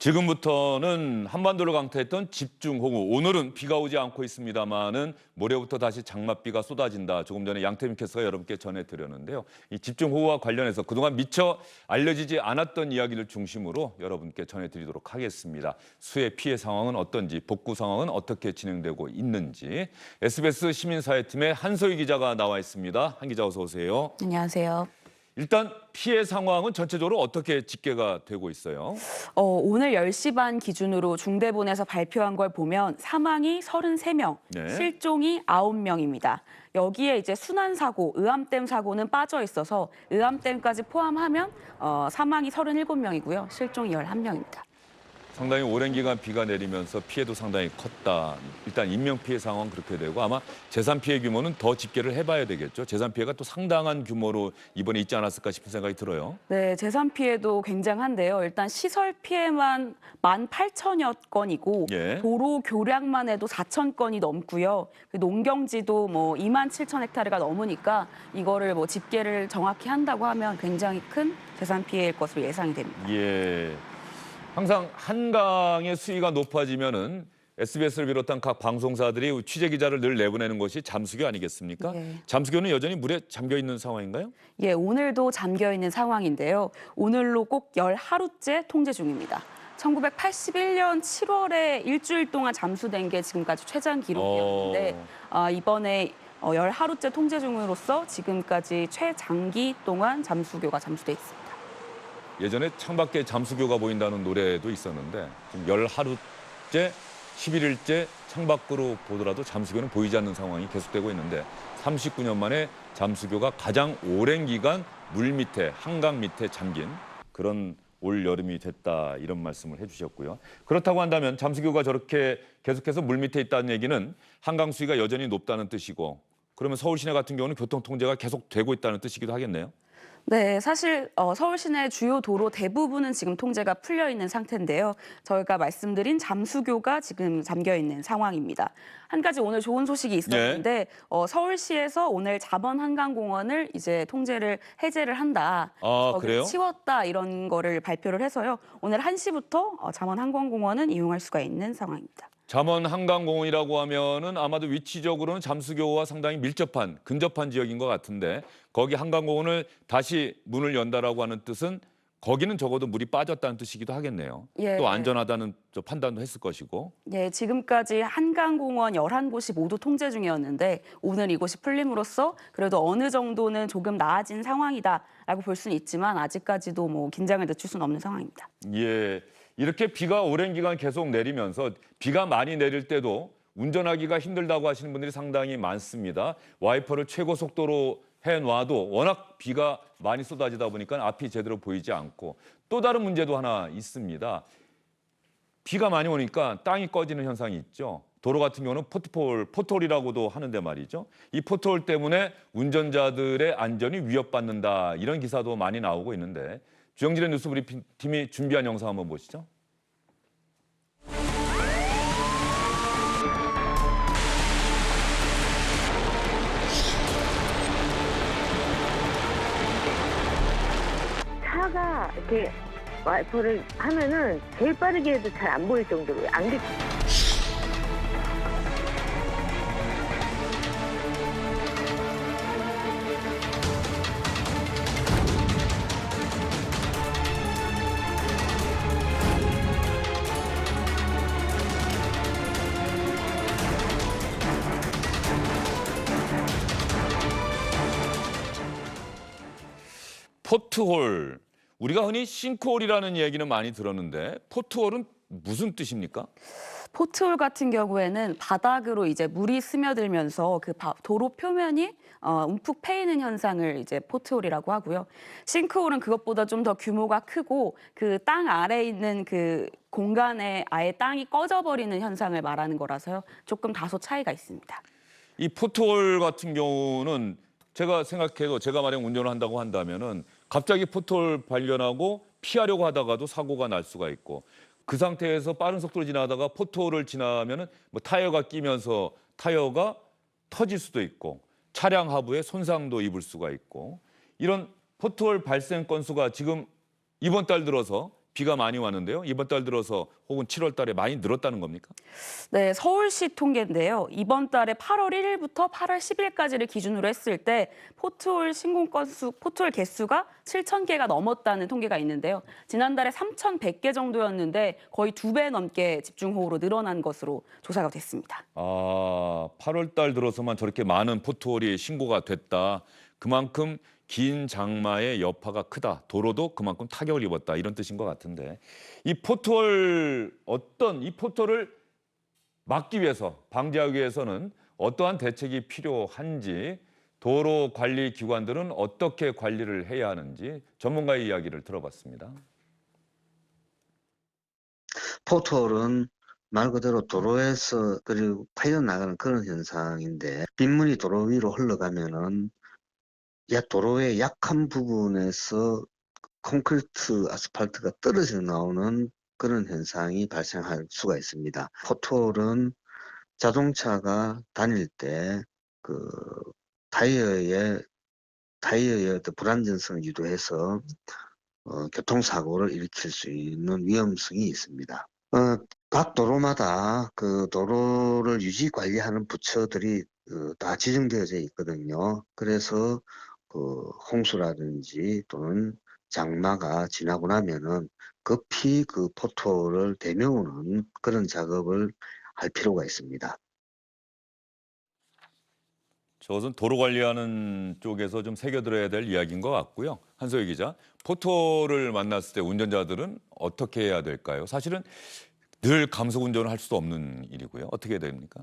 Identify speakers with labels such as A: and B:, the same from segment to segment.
A: 지금부터는 한반도를 강타했던 집중호우. 오늘은 비가 오지 않고 있습니다만은 모레부터 다시 장맛비가 쏟아진다. 조금 전에 양태민 캐스터가 여러분께 전해드렸는데요. 이 집중호우와 관련해서 그동안 미처 알려지지 않았던 이야기를 중심으로 여러분께 전해드리도록 하겠습니다. 수해 피해 상황은 어떤지, 복구 상황은 어떻게 진행되고 있는지 SBS 시민사회팀의 한소희 기자가 나와 있습니다. 한 기자 어서 오세요.
B: 안녕하세요.
A: 일단 피해 상황은 전체적으로 어떻게 집계가 되고 있어요?
B: 오늘 10시 반 기준으로 중대본에서 발표한 걸 보면 사망이 33명,
A: 네.
B: 실종이 9명입니다. 여기에 이제 순환사고, 의암댐 사고는 빠져 있어서 의암댐까지 포함하면 사망이 37명이고요. 실종이 11명입니다.
A: 상당히 오랜 기간 비가 내리면서 피해도 상당히 컸다. 일단 인명피해 상황 그렇게 되고 아마 재산 피해 규모는 더 집계를 해봐야 되겠죠. 재산 피해가 또 상당한 규모로 이번에 있지 않았을까 싶은 생각이 들어요.
B: 네, 재산 피해도 굉장한데요. 일단 시설 피해만 18,000여 건이고
A: 예.
B: 도로 교량만 해도 4,000건이 넘고요. 농경지도 27,000헥타르가 넘으니까 이거를 집계를 정확히 한다고 하면 굉장히 큰 재산 피해일 것으로 예상이 됩니다.
A: 예. 항상 한강의 수위가 높아지면은 SBS를 비롯한 각 방송사들이 취재 기자를 늘 내보내는 것이 잠수교 아니겠습니까?
B: 네.
A: 잠수교는 여전히 물에 잠겨 있는 상황인가요?
B: 예, 오늘도 잠겨 있는 상황인데요. 오늘로 꼭 10하루째 통제 중입니다. 1981년 7월에 일주일 동안 잠수된 게 지금까지 최장 기록이었는데 이번에 10하루째 통제 중으로서 지금까지 최장기 동안 잠수교가 잠수돼 있습니다.
A: 예전에 창밖에 잠수교가 보인다는 노래도 있었는데 지금 10하루째 11일째 창밖으로 보더라도 잠수교는 보이지 않는 상황이 계속되고 있는데 39년 만에 잠수교가 가장 오랜 기간 물 밑에 한강 밑에 잠긴 그런 올 여름이 됐다 이런 말씀을 해주셨고요. 그렇다고 한다면 잠수교가 저렇게 계속해서 물 밑에 있다는 얘기는 한강 수위가 여전히 높다는 뜻이고 그러면 서울 시내 같은 경우는 교통 통제가 계속 되고 있다는 뜻이기도 하겠네요.
B: 네, 사실 서울 시내 주요 도로 대부분은 지금 통제가 풀려 있는 상태인데요. 저희가 말씀드린 잠수교가 지금 잠겨 있는 상황입니다. 한 가지 오늘 좋은 소식이 있었는데 서울시에서 오늘 잠원한강공원을 이제 통제를 해제를 한다.
A: 그래요?
B: 치웠다 이런 거를 발표를 해서요. 오늘 1시부터 잠원한강공원은 이용할 수가 있는 상황입니다.
A: 잠원 한강공원이라고 하면은 아마도 위치적으로는 잠수교와 상당히 밀접한 근접한 지역인 것 같은데 거기 한강공원을 다시 문을 연다라고 하는 뜻은 거기는 적어도 물이 빠졌다는 뜻이기도 하겠네요.
B: 예.
A: 또 안전하다는 판단도 했을 것이고.
B: 예, 지금까지 한강공원 11곳이 모두 통제 중이었는데 오늘 이곳이 풀림으로써 그래도 어느 정도는 조금 나아진 상황이다라고 볼 수는 있지만 아직까지도 긴장을 늦출 수는 없는 상황입니다.
A: 예, 이렇게 비가 오랜 기간 계속 내리면서 비가 많이 내릴 때도 운전하기가 힘들다고 하시는 분들이 상당히 많습니다. 와이퍼를 최고 속도로 해놔도 워낙 비가 많이 쏟아지다 보니까 앞이 제대로 보이지 않고 또 다른 문제도 하나 있습니다. 비가 많이 오니까 땅이 꺼지는 현상이 있죠. 도로 같은 경우는 포트홀이라고도 하는데 말이죠. 이 포트홀 때문에 운전자들의 안전이 위협받는다 이런 기사도 많이 나오고 있는데 주영진의 뉴스 브리핑 팀이 준비한 영상 한번 보시죠.
C: 차가 이렇게 와이퍼를 하면은 제일 빠르게 해도 잘 안 보일 정도로 안개.
A: 포트홀. 우리가 흔히 싱크홀이라는 얘기는 많이 들었는데 포트홀은 무슨 뜻입니까?
B: 포트홀 같은 경우에는 바닥으로 이제 물이 스며들면서 그 도로 표면이 움푹 패이는 현상을 이제 포트홀이라고 하고요. 싱크홀은 그것보다 좀 더 규모가 크고 그 땅 아래에 있는 그 공간에 아예 땅이 꺼져버리는 현상을 말하는 거라서요. 조금 다소 차이가 있습니다.
A: 이 포트홀 같은 경우는 제가 생각해도 제가 만약 운전을 한다고 한다면은 갑자기 포트홀 발견하고 피하려고 하다가도 사고가 날 수가 있고 그 상태에서 빠른 속도로 지나다가 포트홀을 지나면은 타이어가 끼면서 타이어가 터질 수도 있고 차량 하부에 손상도 입을 수가 있고 이런 포트홀 발생 건수가 지금 이번 달 들어서 비가 많이 왔는데요. 이번 달 들어서 혹은 7월 달에 많이 늘었다는 겁니까?
B: 네, 서울시 통계인데요. 이번 달에 8월 1일부터 8월 10일까지를 기준으로 했을 때 포트홀 신고 건수, 포트홀 개수가 7,000개가 넘었다는 통계가 있는데요. 지난달에 3,100개 정도였는데 거의 2배 넘게 집중호우로 늘어난 것으로 조사가 됐습니다.
A: 8월 달 들어서만 저렇게 많은 포트홀이 신고가 됐다. 그만큼 긴 장마의 여파가 크다. 도로도 그만큼 타격을 입었다. 이런 뜻인 것 같은데 이 포트홀을 막기 위해서, 방지하기 위해서는 어떠한 대책이 필요한지, 도로 관리 기관들은 어떻게 관리를 해야 하는지 전문가의 이야기를 들어봤습니다.
D: 포트홀은 말 그대로 도로에서 그리고 파여나가는 그런 현상인데, 빗물이 도로 위로 흘러가면은 도로의 약한 부분에서 콘크리트, 아스팔트가 떨어져 나오는 그런 현상이 발생할 수가 있습니다. 포트홀은 자동차가 다닐 때 그 타이어의 어떤 불안전성을 유도해서 교통사고를 일으킬 수 있는 위험성이 있습니다. 각 도로마다 그 도로를 유지 관리하는 부처들이 다 지정되어져 있거든요. 그래서 그 홍수라든지 또는 장마가 지나고 나면은 급히 그 포토를 되메우는 그런 작업을 할 필요가 있습니다.
A: 저것은 도로 관리하는 쪽에서 좀 새겨들어야 될 이야기인 것 같고요. 한소희 기자, 포토를 만났을 때 운전자들은 어떻게 해야 될까요? 사실은 늘 감속 운전을 할 수도 없는 일이고요. 어떻게 해야 됩니까?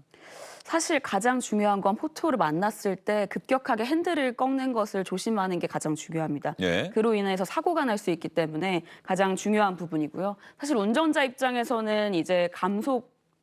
B: 사실 가장 중요한 건 포트홀을 만났을 때 급격하게 핸들을 꺾는 것을 조심하는 게 가장 중요합니다.
A: 예.
B: 그로 인해서 사고가 날 수 있기 때문에 가장 중요한 부분이고요. 사실 운전자 입장에서는 이제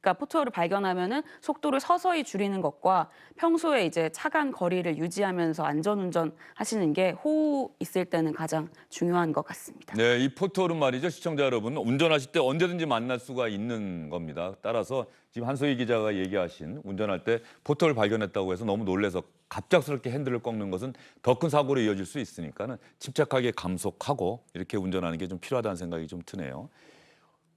B: 그러니까 포트홀을 발견하면은 속도를 서서히 줄이는 것과 평소에 이제 차간 거리를 유지하면서 안전운전 하시는 게 호우 있을 때는 가장 중요한 것 같습니다.
A: 네, 이 포토는 말이죠. 시청자 여러분, 운전하실 때 언제든지 만날 수가 있는 겁니다. 따라서 지금 한소희 기자가 얘기하신 운전할 때 포토를 발견했다고 해서 너무 놀라서 갑작스럽게 핸들을 꺾는 것은 더 큰 사고로 이어질 수 있으니까는 침착하게 감속하고 이렇게 운전하는 게 좀 필요하다는 생각이 좀 드네요.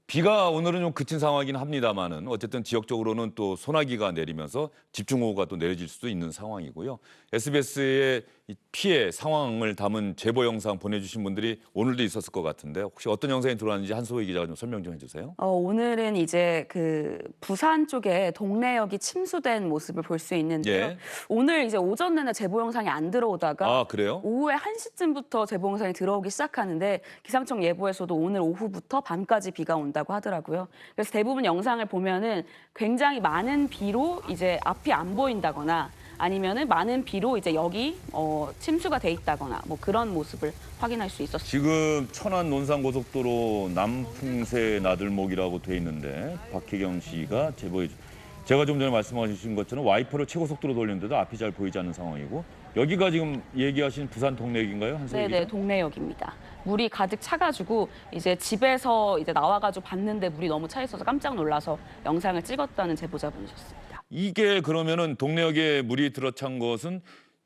A: 비가 오늘은 좀 그친 상황이긴 합니다만은 어쨌든 지역적으로는 또 소나기가 내리면서 집중호우가 또 내려질 수도 있는 상황이고요. SBS의 피해 상황을 담은 제보 영상 보내주신 분들이 오늘도 있었을 것 같은데 혹시 어떤 영상이 들어왔는지 한소희 기자가 좀 설명 좀 해주세요.
B: 오늘은 이제 그 부산 쪽에 동래역이 침수된 모습을 볼 수 있는데요.
A: 예.
B: 오늘 이제 오전 내내 제보 영상이 안 들어오다가
A: 그래요?
B: 오후에 1시쯤부터 제보 영상이 들어오기 시작하는데 기상청 예보에서도 오늘 오후부터 밤까지 비가 온다고 하더라고요. 그래서 대부분 영상을 보면은 굉장히 많은 비로 이제 앞이 안 보인다거나 아니면은 많은 비로 이제 여기 침수가 돼 있다거나 뭐 그런 모습을 확인할 수 있었습니다.
A: 지금 천안 논산고속도로 남풍새 나들목이라고 돼 있는데 박혜경 씨가 제보해 제가 좀 전에 말씀하신 것처럼 와이퍼를 최고 속도로 돌리는데도 앞이 잘 보이지 않는 상황이고 여기가 지금 얘기하신 부산 동래역인가요? 한소희
B: 네네,
A: 기자?
B: 동래역입니다. 물이 가득 차가지고 이제 집에서 이제 나와가지고 봤는데 물이 너무 차 있어서 깜짝 놀라서 영상을 찍었다는 제보자분이셨습니다.
A: 이게 그러면은 동래역에 물이 들어찬 것은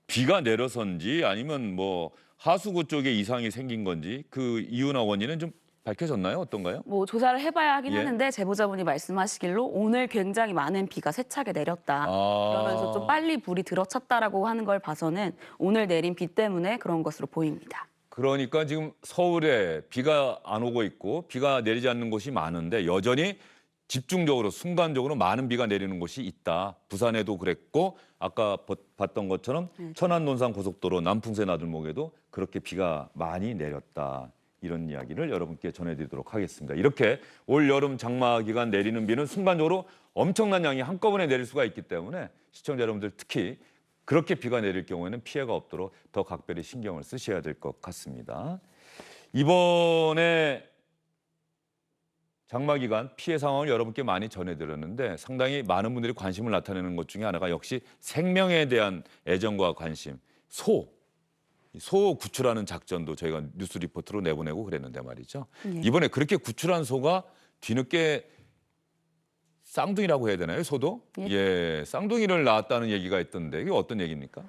A: 비가 내려서인지 아니면 뭐 하수구 쪽에 이상이 생긴 건지 그 이유나 원인은 좀 밝혀졌나요? 어떤가요?
B: 뭐 조사를 해봐야 하긴
A: 예.
B: 하는데 제보자분이 말씀하시길로 오늘 굉장히 많은 비가 세차게 내렸다. 그러면서 좀 빨리 물이 들어찼다라고 하는 걸 봐서는 오늘 내린 비 때문에 그런 것으로 보입니다.
A: 그러니까 지금 서울에 비가 안 오고 있고 비가 내리지 않는 곳이 많은데 여전히 집중적으로 순간적으로 많은 비가 내리는 곳이 있다. 부산에도 그랬고 아까 봤던 것처럼 천안 논산 고속도로 남풍새 나들목에도 그렇게 비가 많이 내렸다. 이런 이야기를 여러분께 전해드리도록 하겠습니다. 이렇게 올 여름 장마 기간 내리는 비는 순간적으로 엄청난 양이 한꺼번에 내릴 수가 있기 때문에 시청자 여러분들 특히 그렇게 비가 내릴 경우에는 피해가 없도록 더 각별히 신경을 쓰셔야 될 것 같습니다. 이번에 장마 기간 피해 상황을 여러분께 많이 전해드렸는데 상당히 많은 분들이 관심을 나타내는 것 중에 하나가 역시 생명에 대한 애정과 관심, 소 구출하는 작전도 저희가 뉴스 리포트로 내보내고 그랬는데 말이죠.
B: 예.
A: 이번에 그렇게 구출한 소가 뒤늦게 쌍둥이라고 해야 되나요, 소도?
B: 예.
A: 예, 쌍둥이를 낳았다는 얘기가 있던데 이게 어떤 얘기입니까?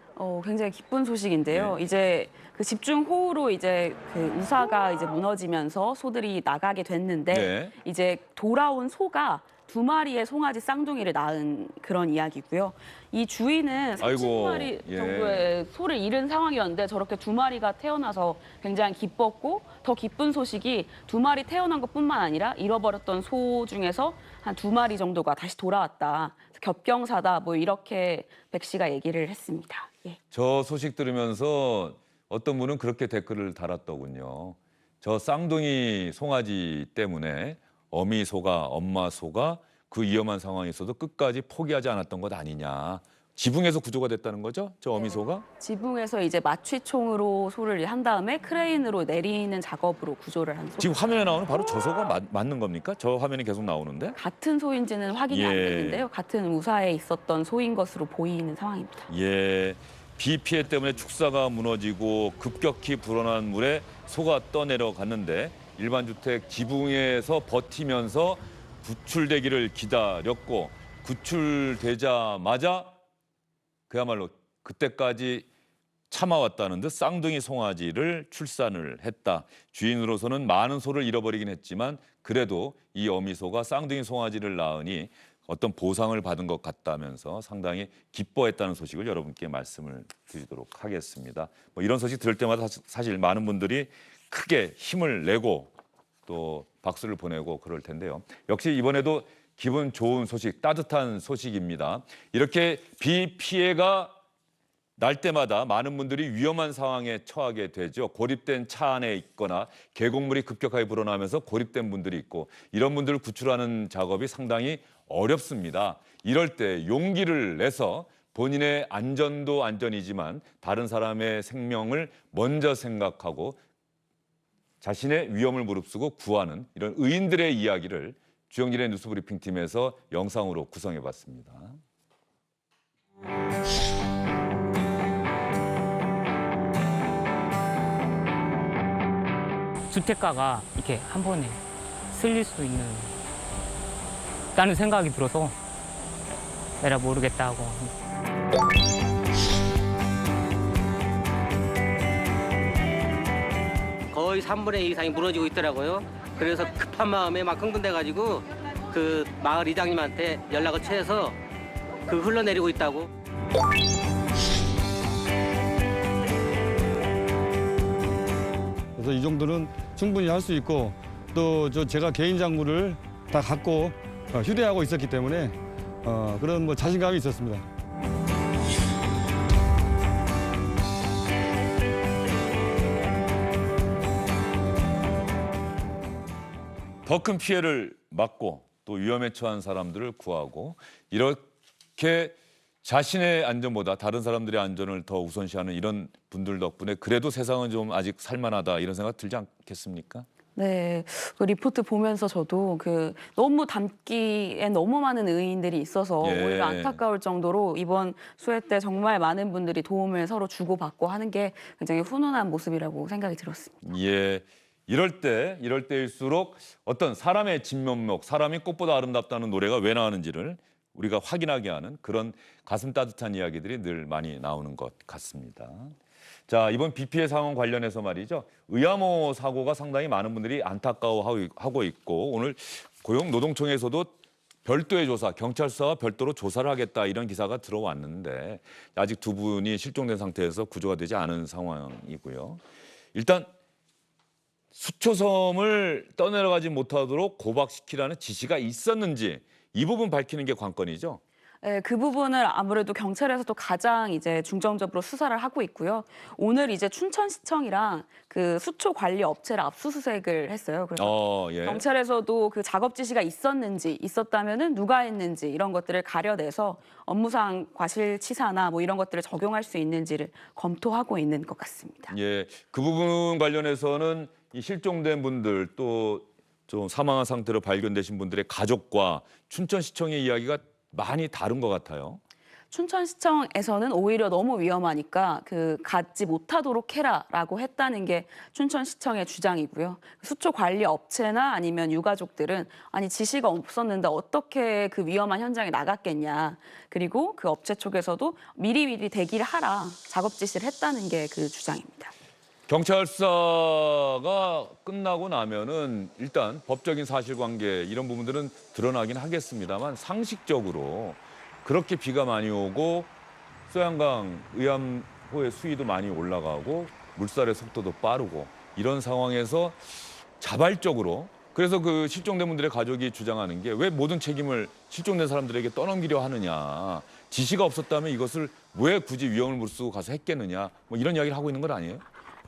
B: 굉장히 기쁜 소식인데요.
A: 예.
B: 이제 그 집중호우로 이제 그 우사가 이제 무너지면서 소들이 나가게 됐는데
A: 네.
B: 이제 돌아온 소가 2마리의 송아지 쌍둥이를 낳은 그런 이야기고요. 이 주인은
A: 아이고,
B: 30마리
A: 예.
B: 정도의 소를 잃은 상황이었는데 저렇게 2마리가 태어나서 굉장히 기뻤고 더 기쁜 소식이 2마리 태어난 것뿐만 아니라 잃어버렸던 소 중에서 한 2마리 정도가 다시 돌아왔다. 겹경사다. 뭐 이렇게 백 씨가 얘기를 했습니다. 예.
A: 저 소식 들으면서 어떤 분은 그렇게 댓글을 달았더군요. 저 쌍둥이 송아지 때문에 어미 소가 엄마 소가 그 위험한 상황에서도 끝까지 포기하지 않았던 것 아니냐. 지붕에서 구조가 됐다는 거죠? 저 어미 소가?
B: 지붕에서 이제 마취총으로 소를 한 다음에 크레인으로 내리는 작업으로 구조를 한 소.
A: 지금 화면에 나오는 바로 저 소가 맞는 겁니까? 저 화면이 계속 나오는데?
B: 같은 소인지는 확인이 안
A: 예.
B: 됐는데요. 같은 우사에 있었던 소인 것으로 보이는 상황입니다.
A: 예. 비 피해 때문에 축사가 무너지고 급격히 불어난 물에 소가 떠내려갔는데 일반 주택 지붕에서 버티면서 구출되기를 기다렸고 구출되자마자 그야말로 그때까지 참아왔다는 듯 쌍둥이 송아지를 출산을 했다. 주인으로서는 많은 소를 잃어버리긴 했지만 그래도 이 어미소가 쌍둥이 송아지를 낳으니 어떤 보상을 받은 것 같다면서 상당히 기뻐했다는 소식을 여러분께 말씀을 드리도록 하겠습니다. 뭐 이런 소식 들을 때마다 사실 많은 분들이 크게 힘을 내고 또 박수를 보내고 그럴 텐데요. 역시 이번에도 기분 좋은 소식, 따뜻한 소식입니다. 이렇게 비 피해가 날 때마다 많은 분들이 위험한 상황에 처하게 되죠. 고립된 차 안에 있거나 계곡물이 급격하게 불어나면서 고립된 분들이 있고 이런 분들을 구출하는 작업이 상당히 어렵습니다. 이럴 때 용기를 내서 본인의 안전도 안전이지만 다른 사람의 생명을 먼저 생각하고 자신의 위험을 무릅쓰고 구하는 이런 의인들의 이야기를 주영진의 뉴스브리핑 팀에서 영상으로 구성해봤습니다.
E: 주택가가 이렇게 한 번에 쓸릴 수 있는 다는 생각이 들어서 내가 모르겠다 하고
F: 거의 3분의 2 이상이 무너지고 있더라고요. 그래서 급한 마음에 막 흥분돼가지고 그 마을 이장님한테 연락을 취해서 그 흘러내리고 있다고.
G: 그래서 이 정도는 충분히 할 수 있고 또 제가 개인 장구를 다 갖고 휴대하고 있었기 때문에 그런 뭐 자신감이 있었습니다.
A: 더 큰 피해를 막고 또 위험에 처한 사람들을 구하고 이렇게 자신의 안전보다 다른 사람들의 안전을 더 우선시하는 이런 분들 덕분에 그래도 세상은 좀 아직 살만하다 이런 생각 들지 않겠습니까?
B: 네, 그 리포트 보면서 저도 그 너무 담기에 너무 많은 의인들이 있어서
A: 예.
B: 오히려 안타까울 정도로 이번 수해 때 정말 많은 분들이 도움을 서로 주고받고 하는 게 굉장히 훈훈한 모습이라고 생각이 들었습니다.
A: 예. 이럴 때일수록 어떤 사람의 진면목, 사람이 꽃보다 아름답다는 노래가 왜 나오는지를 우리가 확인하게 하는 그런 가슴 따뜻한 이야기들이 늘 많이 나오는 것 같습니다. 자, 이번 비 피해 상황 관련해서 말이죠. 의암호 사고가 상당히 많은 분들이 안타까워하고 있고 오늘 고용노동청에서도 별도의 조사, 경찰서와 별도로 조사를 하겠다 이런 기사가 들어왔는데 아직 두 분이 실종된 상태에서 구조가 되지 않은 상황이고요. 일단 수초섬을 떠내려가지 못하도록 고박시키라는 지시가 있었는지 이 부분 밝히는 게 관건이죠.
B: 네, 그 부분을 아무래도 경찰에서도 가장 이제 중점적으로 수사를 하고 있고요. 오늘 이제 춘천시청이랑 그 수초 관리 업체를 압수수색을 했어요. 그래서
A: 예.
B: 경찰에서도 그 작업 지시가 있었다면은 누가 했는지 이런 것들을 가려내서 업무상 과실치사나 뭐 이런 것들을 적용할 수 있는지를 검토하고 있는 것 같습니다.
A: 예, 그 부분 관련해서는 이 실종된 분들 또 좀 사망한 상태로 발견되신 분들의 가족과 춘천시청의 이야기가 많이 다른 것 같아요.
B: 춘천시청에서는 오히려 너무 위험하니까 그 갖지 못하도록 해라라고 했다는 게 춘천시청의 주장이고요. 수초 관리 업체나 아니면 유가족들은 아니 지시가 없었는데 어떻게 그 위험한 현장에 나갔겠냐. 그리고 그 업체 쪽에서도 미리미리 대기를 하라 작업 지시를 했다는 게 그 주장입니다.
A: 경찰사가 끝나고 나면은 일단 법적인 사실관계 이런 부분들은 드러나긴 하겠습니다만 상식적으로 그렇게 비가 많이 오고 소양강 의암호의 수위도 많이 올라가고 물살의 속도도 빠르고 이런 상황에서 자발적으로 그래서 그 실종된 분들의 가족이 주장하는 게 왜 모든 책임을 실종된 사람들에게 떠넘기려 하느냐. 지시가 없었다면 이것을 왜 굳이 위험을 무릅쓰고 가서 했겠느냐. 뭐 이런 이야기를 하고 있는 건 아니에요?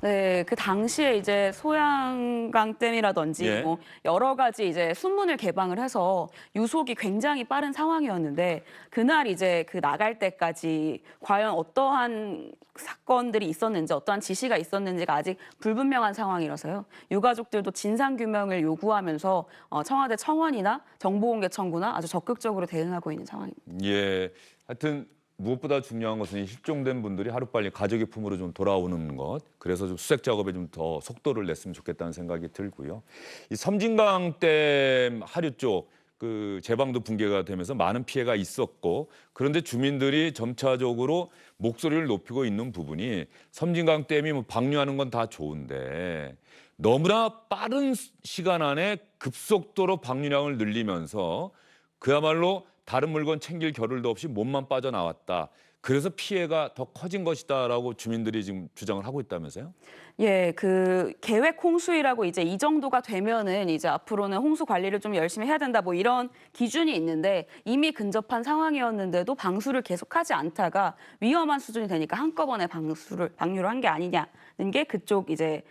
B: 네, 그 당시에 이제 소양강댐이라든지
A: 예.
B: 뭐 여러 가지 이제 순문을 개방을 해서 유속이 굉장히 빠른 상황이었는데 그날 이제 그 나갈 때까지 과연 어떠한 사건들이 있었는지 어떠한 지시가 있었는지가 아직 불분명한 상황이라서요. 유가족들도 진상 규명을 요구하면서 청와대 청원이나 정보공개 청구나 아주 적극적으로 대응하고 있는 상황입니다.
A: 예. 하여튼 무엇보다 중요한 것은 이 실종된 분들이 하루빨리 가족의 품으로 좀 돌아오는 것. 그래서 좀 수색 작업에 좀 더 속도를 냈으면 좋겠다는 생각이 들고요. 이 섬진강댐 하류 쪽 그 제방도 붕괴가 되면서 많은 피해가 있었고 그런데 주민들이 점차적으로 목소리를 높이고 있는 부분이 섬진강댐이 뭐 방류하는 건 다 좋은데 너무나 빠른 시간 안에 급속도로 방류량을 늘리면서 그야말로 다른 물건 챙길 겨를도 없이 몸만 빠져나왔다. 그래서 피해가 더 커진 것이다라고 주민들이 지금 주장을 하고 있다면서요?
B: 예, 그 계획 홍수이라고 이제 이 정도가 되면은 이제 앞으로는 홍수 관리를 좀 열심히 해야 된다 뭐 이런 기준이 있는데 이미 근접한 상황이었는데도 방수를 계속하지 않다가 위험한 수준이 되니까 한꺼번에 방류를 한 게 아니냐는 게 그쪽 이제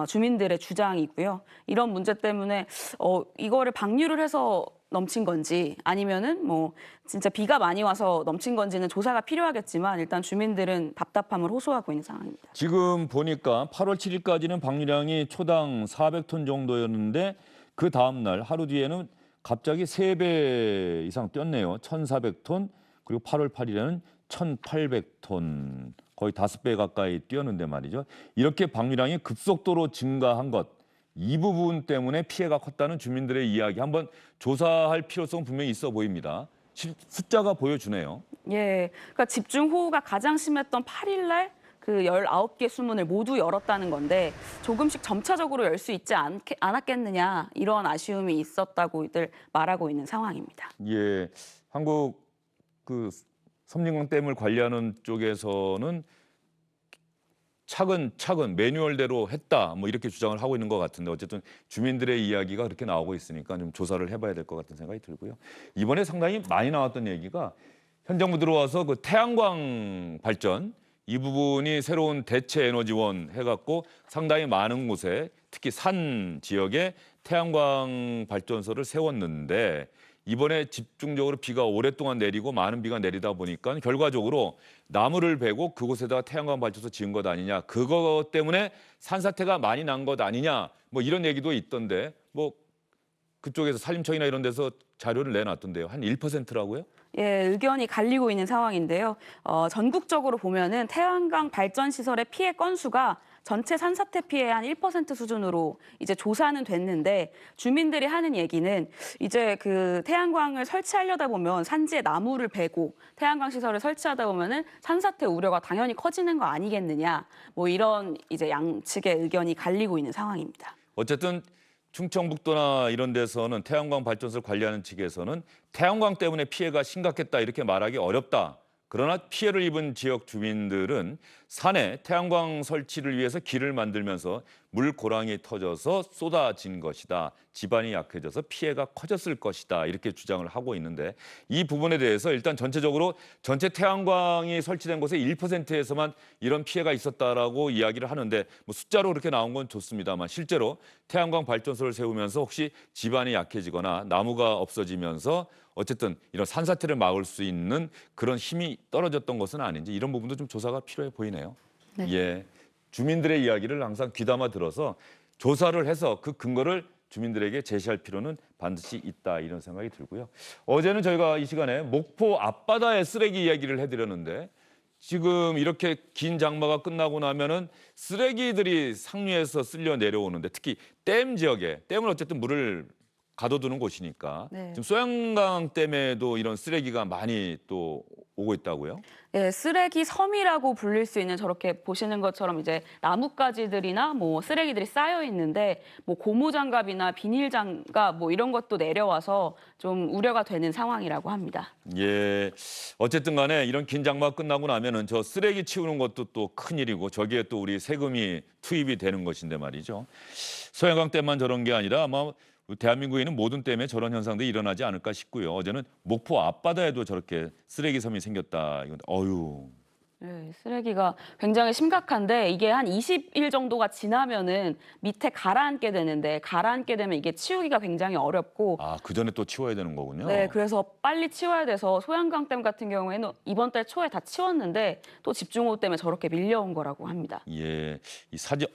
B: 주민들의 주장이고요. 이런 문제 때문에 이거를 방류를 해서 넘친 건지 아니면은 뭐 진짜 비가 많이 와서 넘친 건지는 조사가 필요하겠지만 일단 주민들은 답답함을 호소하고 있는 상황입니다.
A: 지금 보니까 8월 7일까지는 방류량이 초당 400톤 정도였는데 그 다음 날 하루 뒤에는 갑자기 3배 이상 뛰었네요. 1,400톤 그리고 8월 8일에는 1,800톤 거의 5배 가까이 뛰었는데 말이죠. 이렇게 방류량이 급속도로 증가한 것. 이 부분 때문에 피해가 컸다는 주민들의 이야기 한번 조사할 필요성은 분명히 있어 보입니다. 숫자가 보여주네요.
B: 예, 그러니까 집중호우가 가장 심했던 8일 날 그 19개 수문을 모두 열었다는 건데 조금씩 점차적으로 열 수 있지 않았겠느냐 이런 아쉬움이 있었다고들 말하고 있는 상황입니다.
A: 예, 한국 그 섬진강댐을 관리하는 쪽에서는 차근차근 매뉴얼대로 했다 뭐 이렇게 주장을 하고 있는 것 같은데 어쨌든 주민들의 이야기가 그렇게 나오고 있으니까 좀 조사를 해봐야 될 것 같은 생각이 들고요. 이번에 상당히 많이 나왔던 얘기가 현 정부 들어와서 그 태양광 발전 이 부분이 새로운 대체 에너지원 해갖고 상당히 많은 곳에 특히 산 지역에 태양광 발전소를 세웠는데 이번에 집중적으로 비가 오랫동안 내리고 많은 비가 내리다 보니까 결과적으로 나무를 베고 그곳에다가 태양광 발전소 지은 것 아니냐. 그거 때문에 산사태가 많이 난 것 아니냐. 뭐 이런 얘기도 있던데 뭐 그쪽에서 산림청이나 이런 데서 자료를 내놨던데요. 한 1%라고요?
B: 예, 의견이 갈리고 있는 상황인데요. 전국적으로 보면은 태양광 발전 시설의 피해 건수가 전체 산사태 피해의 한 1% 수준으로 이제 조사는 됐는데 주민들이 하는 얘기는 이제 그 태양광을 설치하려다 보면 산지에 나무를 베고 태양광 시설을 설치하다 보면은 산사태 우려가 당연히 커지는 거 아니겠느냐. 뭐 이런 이제 양측의 의견이 갈리고 있는 상황입니다.
A: 어쨌든 충청북도나 이런 데서는 태양광 발전소를 관리하는 측에서는 태양광 때문에 피해가 심각했다 이렇게 말하기 어렵다. 그러나 피해를 입은 지역 주민들은 산에 태양광 설치를 위해서 길을 만들면서 물고랑이 터져서 쏟아진 것이다. 지반이 약해져서 피해가 커졌을 것이다. 이렇게 주장을 하고 있는데 이 부분에 대해서 일단 전체적으로 전체 태양광이 설치된 곳에 1%에서만 이런 피해가 있었다라고 이야기를 하는데 뭐 숫자로 그렇게 나온 건 좋습니다만 실제로 태양광 발전소를 세우면서 혹시 지반이 약해지거나 나무가 없어지면서 어쨌든 이런 산사태를 막을 수 있는 그런 힘이 떨어졌던 것은 아닌지 이런 부분도 좀 조사가 필요해 보이네요.
B: 네.
A: 예, 주민들의 이야기를 항상 귀담아 들어서 조사를 해서 그 근거를 주민들에게 제시할 필요는 반드시 있다 이런 생각이 들고요. 어제는 저희가 이 시간에 목포 앞바다의 쓰레기 이야기를 해드렸는데 지금 이렇게 긴 장마가 끝나고 나면은 쓰레기들이 상류에서 쓸려 내려오는데 특히 댐 지역에 댐은 어쨌든 물을 가둬두는 곳이니까
B: 네.
A: 지금 소양강 댐에도 이런 쓰레기가 많이 또 오고 있다고요?
B: 예, 쓰레기 섬이라고 불릴 수 있는 저렇게 보시는 것처럼 이제 나뭇가지들이나 뭐 쓰레기들이 쌓여 있는데 뭐 고무장갑이나 비닐장갑 뭐 이런 것도 내려와서 좀 우려가 되는 상황이라고 합니다.
A: 예, 어쨌든 간에 이런 긴 장마가 끝나고 나면은 저 쓰레기 치우는 것도 또 큰일이고 저기에 또 우리 세금이 투입이 되는 것인데 말이죠. 소양강 댐만 저런 게 아니라 아마 대한민국에 있는 모든 댐에 저런 현상들이 일어나지 않을까 싶고요. 어제는 목포 앞바다에도 저렇게 쓰레기 섬이 생겼다. 이건 어휴.
B: 네, 쓰레기가 굉장히 심각한데 이게 한 20일 정도가 지나면은 밑에 가라앉게 되는데 가라앉게 되면 이게 치우기가 굉장히 어렵고
A: 아, 그 전에 또 치워야 되는 거군요.
B: 네, 그래서 빨리 치워야 돼서 소양강댐 같은 경우에는 이번 달 초에 다 치웠는데 또 집중호우 때문에 저렇게 밀려온 거라고 합니다.
A: 예, 이 사진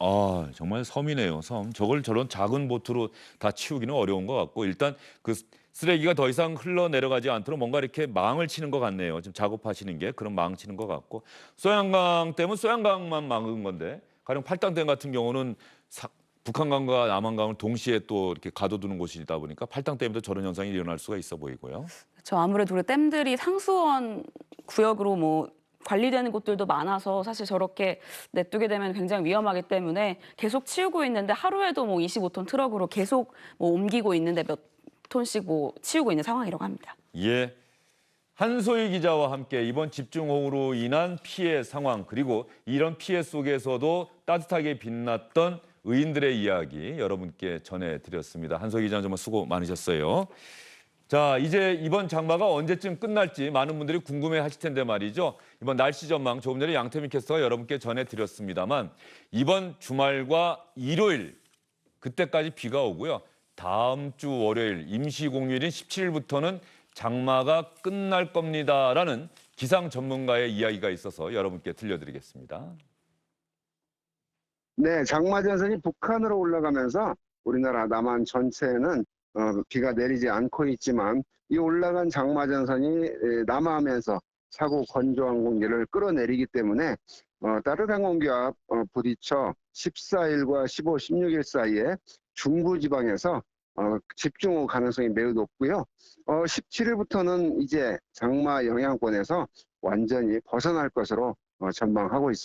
A: 정말 섬이네요. 섬. 저걸 저런 작은 보트로 다 치우기는 어려운 것 같고 일단 그 쓰레기가 더 이상 흘러내려가지 않도록 뭔가 이렇게 망을 치는 것 같네요. 지금 작업하시는 게 그런 망 치는 것 같고 소양강 댐은 소양강만 막은 건데 가령 팔당댐 같은 경우는 북한강과 남한강을 동시에 또 이렇게 가둬두는 곳이다 보니까 팔당댐에도 저런 현상이 일어날 수가 있어 보이고요.
B: 저 아무래도 우리 댐들이 상수원 구역으로 뭐 관리되는 곳들도 많아서 사실 저렇게 냅두게 되면 굉장히 위험하기 때문에 계속 치우고 있는데 하루에도 뭐 25톤 트럭으로 계속 뭐 옮기고 있는데 몇 톤씩 뭐 치우고 있는 상황이라고 합니다.
A: 예. 한소희 기자와 함께 이번 집중호우로 인한 피해 상황 그리고 이런 피해 속에서도 따뜻하게 빛났던 의인들의 이야기 여러분께 전해드렸습니다. 한소희 기자 정말 수고 많으셨어요. 자, 이제 이번 장마가 언제쯤 끝날지 많은 분들이 궁금해하실 텐데 말이죠. 이번 날씨 전망 조금 전에 양태민 캐스터가 여러분께 전해드렸습니다만 이번 주말과 일요일 그때까지 비가 오고요. 다음 주 월요일 임시공휴일인 17일부터는 장마가 끝날 겁니다라는 기상 전문가의 이야기가 있어서 여러분께 들려드리겠습니다.
H: 네, 장마전선이 북한으로 올라가면서 우리나라 남한 전체에는 비가 내리지 않고 있지만 이 올라간 장마전선이 남하하면서 차고 건조한 공기를 끌어내리기 때문에 따뜻한 공기와 부딪혀 14일과 15, 16일 사이에 중부지방에서 집중호우 가능성이 매우 높고요. 17일부터는 이제 장마 영향권에서 완전히 벗어날 것으로 전망하고 있습니다.